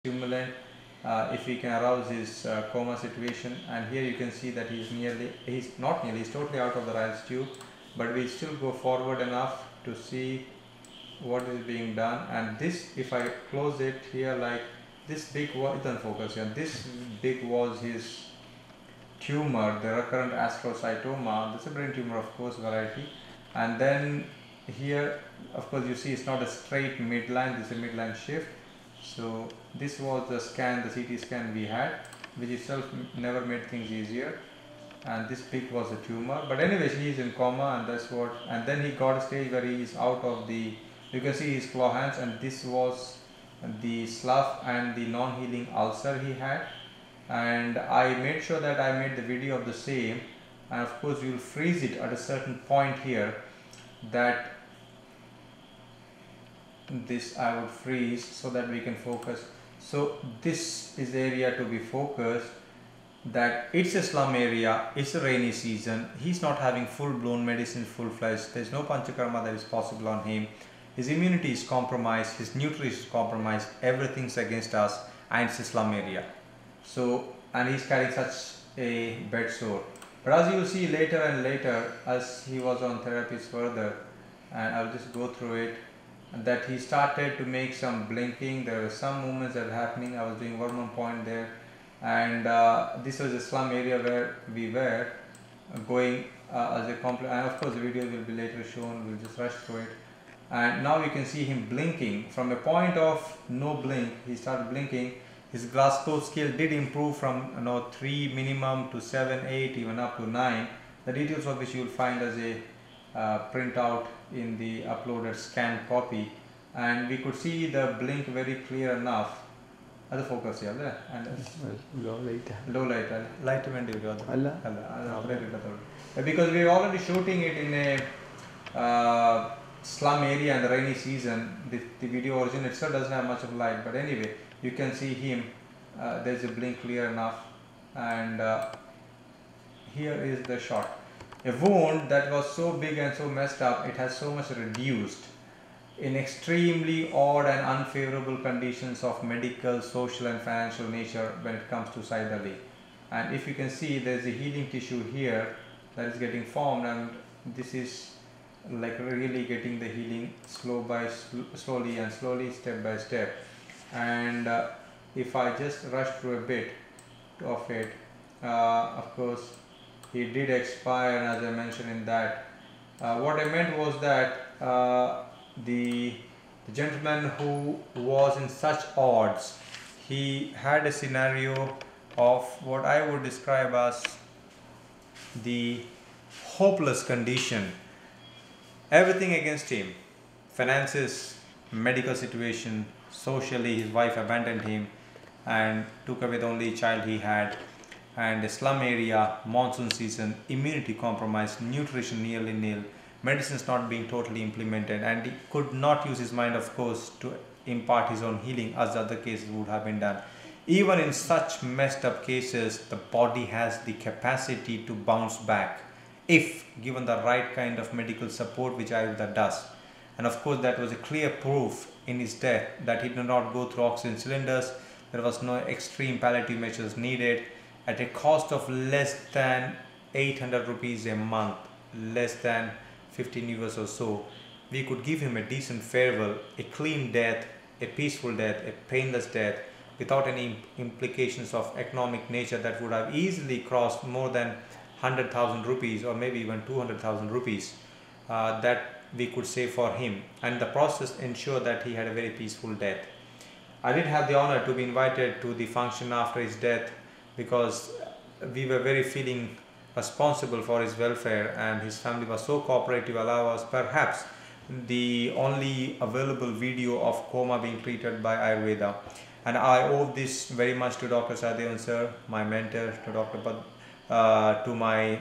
stimulant if we can arouse his coma situation. And here you can see that he's totally out of the Ryle's tube, but we still go forward enough to see what is being done. And this, if I close it here, like this big was, it doesn't focus here, this big was his tumor, the recurrent astrocytoma. This is a brain tumor, of course, variety. And then here, of course, you see it's not a straight midline, this is a midline shift. So this was the scan, the CT scan we had, which itself never made things easier. And this big was a tumor, but anyways, he is in coma, and that's what. And then he got a stage where he is out of the, you can see his claw hands, and this was the slough and the non-healing ulcer he had. And I made sure that I made the video of the same, and of course we will freeze it at a certain point here, that this I would freeze so that we can focus. So this is the area to be focused, that it's a slum area, it's a rainy season, he's not having full-blown medicine, full-fledged, there's no panchakarma that is possible on him, his immunity is compromised, his nutrition is compromised, everything's against us, and it's a slum area. So, and he's carrying such a bed sore. But as you will see later and later, as he was on therapies further, and I'll just go through it, that he started to make some blinking. There were some movements that were happening. I was doing one point there, and this was a slum area where we were going as a complex. And of course, the video will be later shown. We'll just rush through it. And now you can see him blinking from a point of no blink. He started blinking. His Glasgow scale did improve from 3 minimum to 7, 8, even up to 9. The details of which you will find as a printout in the uploaded scanned copy, and we could see the blink very clear enough. Other focus here, and low light. Light because we are already shooting it in a slum area in the rainy season. The video origin itself doesn't have much of light, but anyway, you can see him. There's a blink clear enough, and here is the shot. A wound that was so big and so messed up, it has so much reduced in extremely odd and unfavorable conditions of medical, social and financial nature when it comes to Said Ali. And if you can see, there's a healing tissue here that is getting formed, and this is like really getting the healing slowly and slowly, step by step. And if I just rush through a bit of it, of course he did expire, and as I mentioned in that, what I meant was that the gentleman who was in such odds, he had a scenario of what I would describe as the hopeless condition. Everything against him, finances, medical situation, socially his wife abandoned him and took away the only child he had, and a slum area, monsoon season, immunity compromised, nutrition nearly nil, medicines not being totally implemented, and he could not use his mind, of course, to impart his own healing as the other cases would have been done. Even in such messed up cases, the body has the capacity to bounce back if given the right kind of medical support, which Ayurveda does. And of course, that was a clear proof in his death that he did not go through oxygen cylinders. There was no extreme palliative measures needed. At a cost of less than 800 rupees a month, less than 15 euros or so, we could give him a decent farewell, a clean death, a peaceful death, a painless death, without any implications of economic nature that would have easily crossed more than 100,000 rupees or maybe even 200,000 rupees that we could save for him, and the process ensured that he had a very peaceful death. I did have the honor to be invited to the function after his death, because we were very feeling responsible for his welfare, and his family was so cooperative, allow us perhaps the only available video of coma being treated by Ayurveda. And I owe this very much to Dr. Sadevan sir, my mentor, to Dr. To my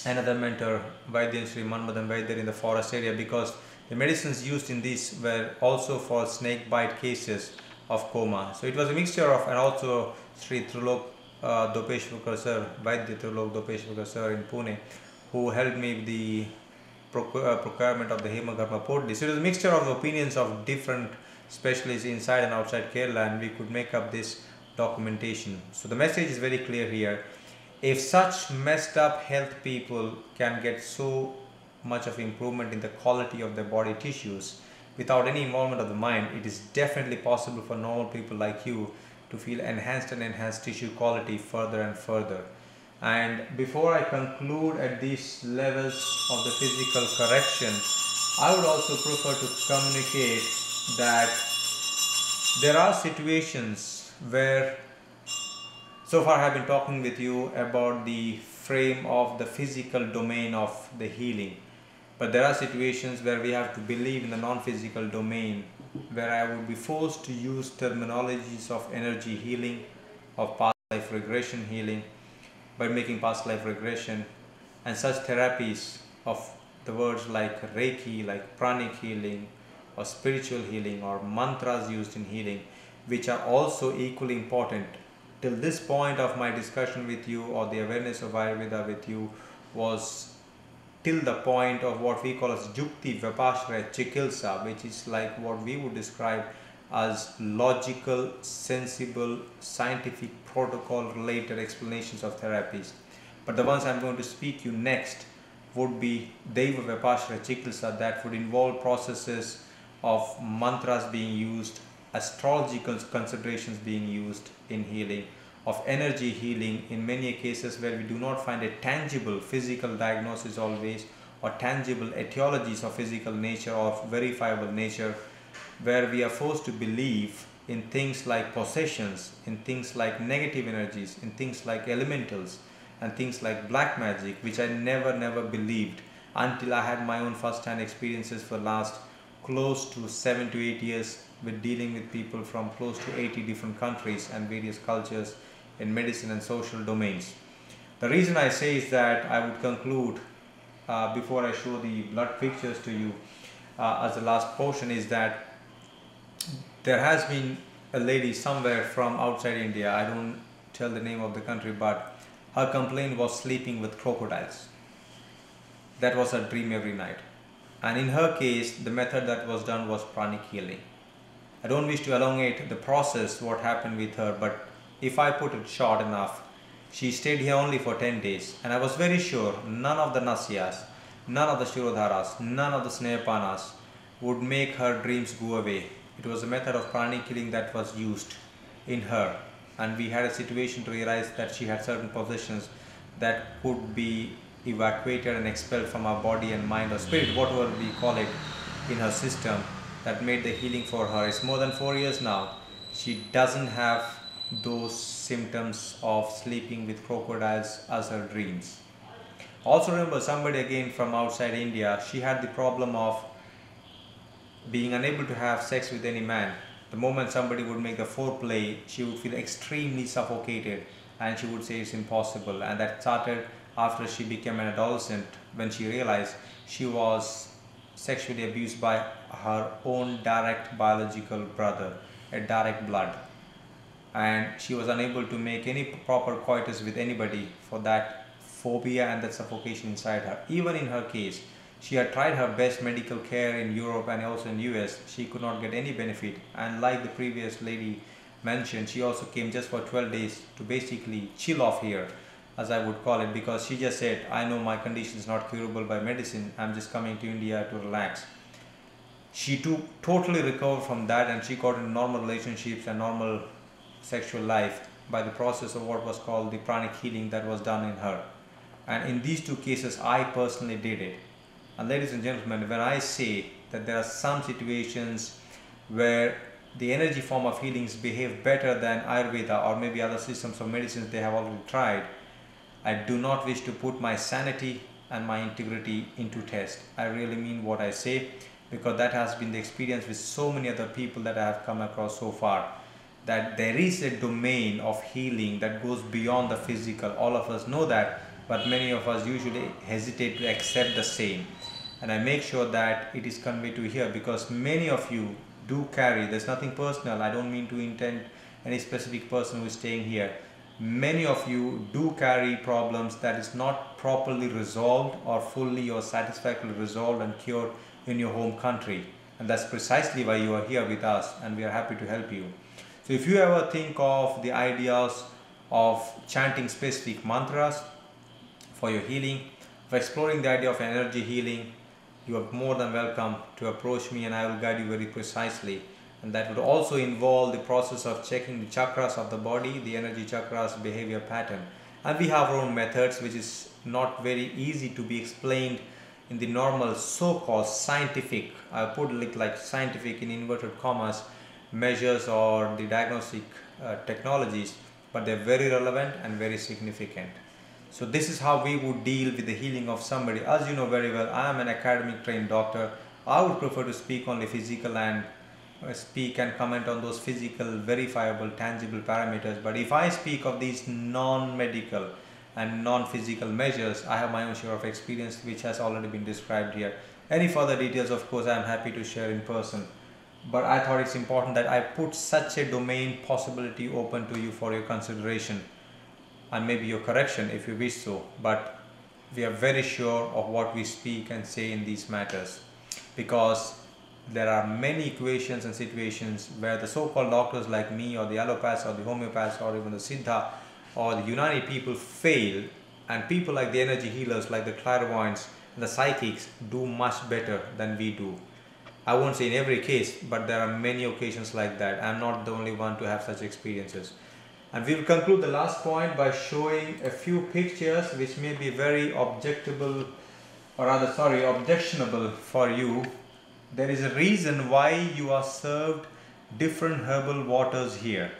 another mentor, Vaidyan Sri Manmadan Vaidyan in the forest area, because the medicines used in this were also for snake bite cases of coma. So it was a mixture of, and also Sri Trulok Dopeshwar sir, Vaidya Trulok Dopeshwar sir in Pune, who helped me with the procurement of the Hemagarbha Potli. So it was a mixture of opinions of different specialists inside and outside Kerala, and we could make up this documentation. So the message is very clear here. If such messed up health people can get so much of improvement in the quality of their body tissues without any involvement of the mind, it is definitely possible for normal people like you to feel enhanced and enhanced tissue quality further and further. And before I conclude at these levels of the physical correction, I would also prefer to communicate that there are situations where, so far I have been talking with you about the frame of the physical domain of the healing. But there are situations where we have to believe in the non-physical domain, where I would be forced to use terminologies of energy healing, of past life regression healing, by making past life regression, and such therapies of the words like Reiki, like pranic healing, or spiritual healing, or mantras used in healing, which are also equally important. Till this point of my discussion with you, or the awareness of Ayurveda with you, was till the point of what we call as Jukti Vipassana Chikilsa, which is like what we would describe as logical, sensible, scientific protocol related explanations of therapies. But the ones I'm going to speak you next would be Deva Vipassana Chikilsa, that would involve processes of mantras being used, astrological considerations being used in healing, of energy healing in many cases where we do not find a tangible physical diagnosis always, or tangible etiologies of physical nature or verifiable nature, where we are forced to believe in things like possessions, in things like negative energies, in things like elementals, and things like black magic, which I never believed until I had my own first-hand experiences for last close to 7 to 8 years with dealing with people from close to 80 different countries and various cultures in medicine and social domains. The reason I say is that I would conclude before I show the blood pictures to you as the last portion, is that there has been a lady somewhere from outside India, I don't tell the name of the country, but her complaint was sleeping with crocodiles. That was her dream every night. And in her case, the method that was done was pranic healing. I don't wish to elongate the process, what happened with her, but if I put it short enough, she stayed here only for 10 days, and I was very sure none of the nasyas, none of the shirodharas, none of the snehapanas would make her dreams go away. It was a method of pranic healing that was used in her, and we had a situation to realize that she had certain possessions that could be evacuated and expelled from our body and mind or spirit, whatever we call it, in her system, that made the healing for her. It's more than 4 years now. She doesn't have those symptoms of sleeping with crocodiles as her dreams. Also remember, somebody again from outside India, she had the problem of being unable to have sex with any man. The moment somebody would make the foreplay, she would feel extremely suffocated and she would say it's impossible. And that started after she became an adolescent, when she realized she was sexually abused by her own direct biological brother, a direct blood. And she was unable to make any proper coitus with anybody for that phobia and that suffocation inside her. Even in her case, she had tried her best medical care in Europe and also in US. She could not get any benefit. And like the previous lady mentioned, she also came just for 12 days to basically chill off here, as I would call it, because she just said, I know my condition is not curable by medicine. I'm just coming to India to relax. She totally recovered from that, and she got into normal relationships and normal sexual life by the process of what was called the pranic healing that was done in her. And in these two cases, I personally did it. And ladies and gentlemen, when I say that there are some situations where the energy form of healings behave better than Ayurveda or maybe other systems of medicines they have already tried, I do not wish to put my sanity and my integrity into test. I really mean what I say, because that has been the experience with so many other people that I have come across so far, that there is a domain of healing that goes beyond the physical. All of us know that, but many of us usually hesitate to accept the same. And I make sure that it is conveyed to here, because many of you do carry, there's nothing personal, I don't mean to intend any specific person who is staying here. Many of you do carry problems that is not properly resolved or fully or satisfactorily resolved and cured in your home country. and that's precisely why you are here with us, and we are happy to help you. So if you ever think of the ideas of chanting specific mantras for your healing, for exploring the idea of energy healing, you are more than welcome to approach me, and I will guide you very precisely. And that would also involve the process of checking the chakras of the body, the energy chakras, behavior pattern. And we have our own methods, which is not very easy to be explained in the normal so-called scientific, I put it like scientific in inverted commas, measures or the diagnostic technologies, but they're very relevant and very significant. So this is how we would deal with the healing of somebody. As you know very well, I am an academic trained doctor. I would prefer to speak only physical and speak and comment on those physical, verifiable, tangible parameters. But if I speak of these non-medical and non-physical measures, I have my own share of experience, which has already been described here. Any further details, of course, I am happy to share in person. But I thought it's important that I put such a domain possibility open to you for your consideration, and maybe your correction if you wish so. But we are very sure of what we speak and say in these matters, because there are many equations and situations where the so-called doctors like me, or the allopaths, or the homeopaths, or even the Siddha or the Unani people fail, and people like the energy healers, like the clairvoyants and the psychics, do much better than we do. I won't say in every case, but there are many occasions like that. I'm not the only one to have such experiences. And we will conclude the last point by showing a few pictures which may be very objectionable for you. There is a reason why you are served different herbal waters here.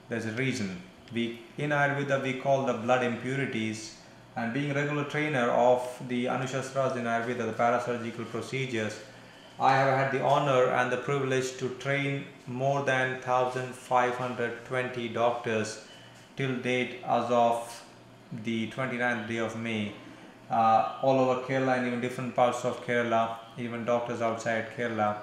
There's a reason. In Ayurveda we call the blood impurities, and being a regular trainer of the Anushastras in Ayurveda, the parasurgical procedures, I have had the honor and the privilege to train more than 1520 doctors till date as of the 29th day of May, all over Kerala and even different parts of Kerala, even doctors outside Kerala,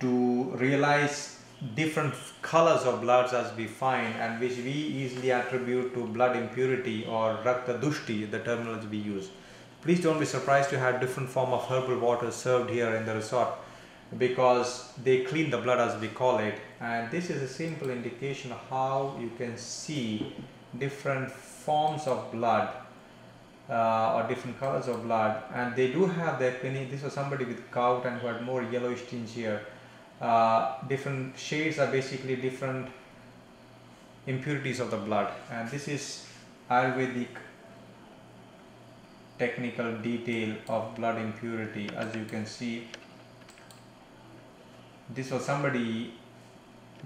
to realize different colors of bloods as we find, and which we easily attribute to blood impurity or Rakta Dushti, the terminology we use. Please don't be surprised to have different form of herbal water served here in the resort, because they clean the blood as we call it. And this is a simple indication of how you can see different forms of blood or different colors of blood. And they do have their cleaning. This was somebody with gout and who had more yellowish tinge here. Different shades are basically different impurities of the blood, and this is Ayurvedic technical detail of blood impurity. As you can see, this was somebody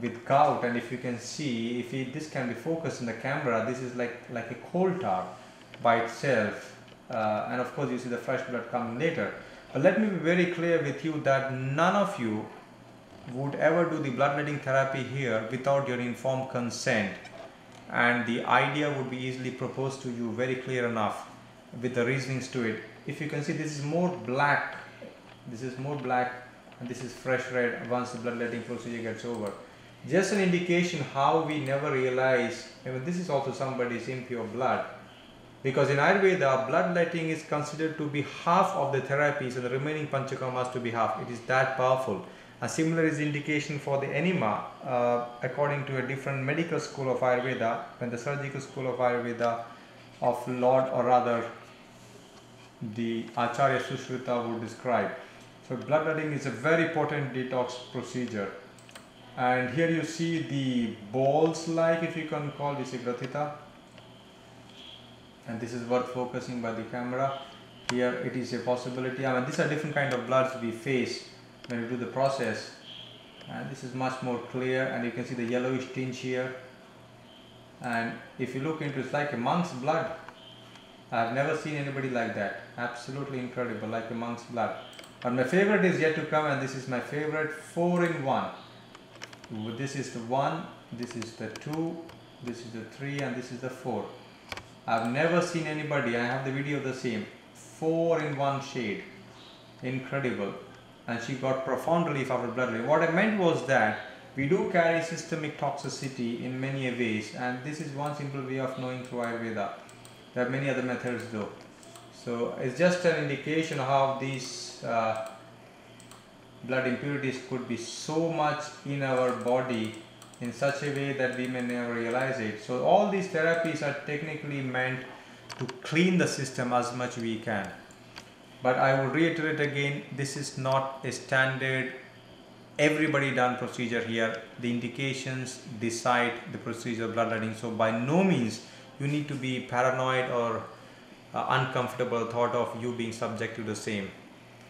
with gout, and if you can see, this can be focused in the camera, this is like a coal tar by itself, and of course you see the fresh blood coming later. But let me be very clear with you that none of you would ever do the bloodletting therapy here without your informed consent, and the idea would be easily proposed to you very clear enough with the reasonings to it. If you can see, this is more black, and this is fresh red once the bloodletting procedure gets over. Just an indication how we never realize, this is also somebody's impure blood, because in Ayurveda bloodletting is considered to be half of the therapies and the remaining panchakarmas to be half. It is that powerful. A similar is indication for the enema, according to a different medical school of Ayurveda, when the surgical school of Ayurveda of Lord, or rather the Acharya Sushrita would describe. So bloodletting is a very potent detox procedure. And here you see the balls, like, if you can call this a grathita, and this is worth focusing by the camera. Here it is a possibility. These are different kind of bloods we face when we do the process, and this is much more clear, and you can see the yellowish tinge here. And if you look into it, it's like a monk's blood. I've never seen anybody like that. Absolutely incredible, like a monk's blood. But my favorite is yet to come, and this is my favorite, 4 in 1. This is the 1, this is the 2, this is the 3, and this is the 4. I've never seen anybody, I have the video the same, 4 in 1 shade. Incredible. And she got profound relief after bloodletting. What I meant was that we do carry systemic toxicity in many ways, and this is one simple way of knowing through Ayurveda. There are many other methods though. So it's just an indication of how these blood impurities could be so much in our body in such a way that we may never realize it. So all these therapies are technically meant to clean the system as much we can. But I will reiterate again, this is not a standard everybody done procedure here. The indications decide the procedure of bloodletting. So by no means you need to be paranoid or uncomfortable thought of you being subject to the same.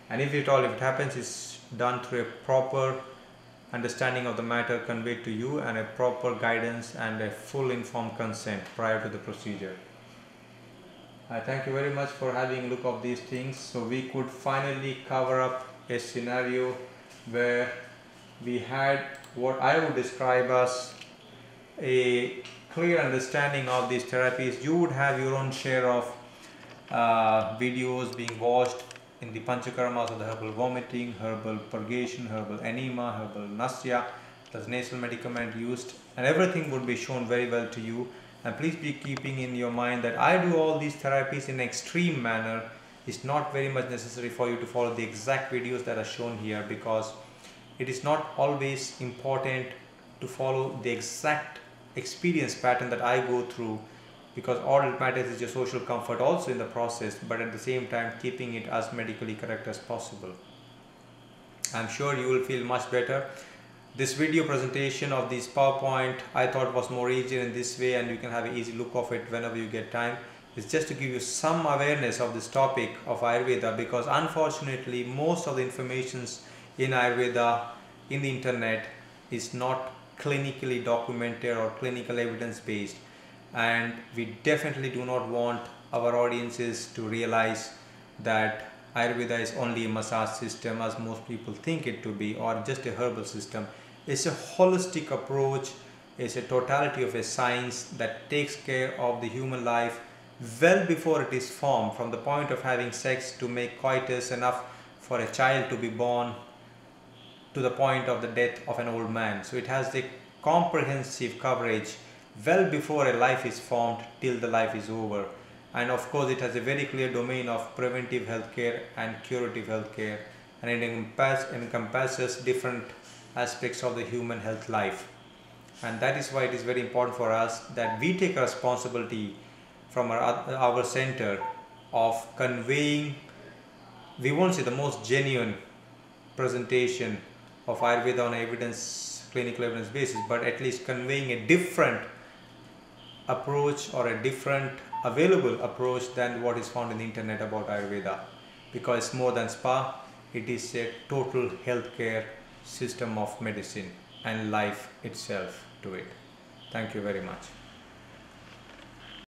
And if it happens, it's done through a proper understanding of the matter conveyed to you and a proper guidance and a full informed consent prior to the procedure. I thank you very much for having a look of these things, so we could finally cover up a scenario where we had what I would describe as a clear understanding of these therapies. You would have your own share of videos being watched in the panchakarmas of the herbal vomiting, herbal purgation, herbal enema, herbal nasya, the nasal medicament used, and everything would be shown very well to you. And please be keeping in your mind that I do all these therapies in an extreme manner. It's not very much necessary for you to follow the exact videos that are shown here, because it is not always important to follow the exact experience pattern that I go through, because all that matters is your social comfort also in the process, but at the same time keeping it as medically correct as possible. I'm sure you will feel much better. This video presentation of this PowerPoint I thought was more easier in this way, and you can have an easy look of it whenever you get time. It's just to give you some awareness of this topic of Ayurveda, because unfortunately most of the informations in Ayurveda in the internet is not clinically documented or clinical evidence based, and we definitely do not want our audiences to realize that Ayurveda is only a massage system as most people think it to be, or just a herbal system. It's a holistic approach. It's a totality of a science that takes care of the human life well before it is formed, from the point of having sex to make coitus enough for a child to be born to the point of the death of an old man. So it has the comprehensive coverage well before a life is formed till the life is over. And of course it has a very clear domain of preventive healthcare and curative healthcare, and it encompasses different aspects of the human health life. And that is why it is very important for us that we take a responsibility from our center of conveying, we won't say the most genuine presentation of Ayurveda on evidence, clinical evidence basis, but at least conveying a different approach or a different available approach than what is found in the internet about Ayurveda, because it's more than spa. It is a total healthcare system of medicine and life itself to it. Thank you very much.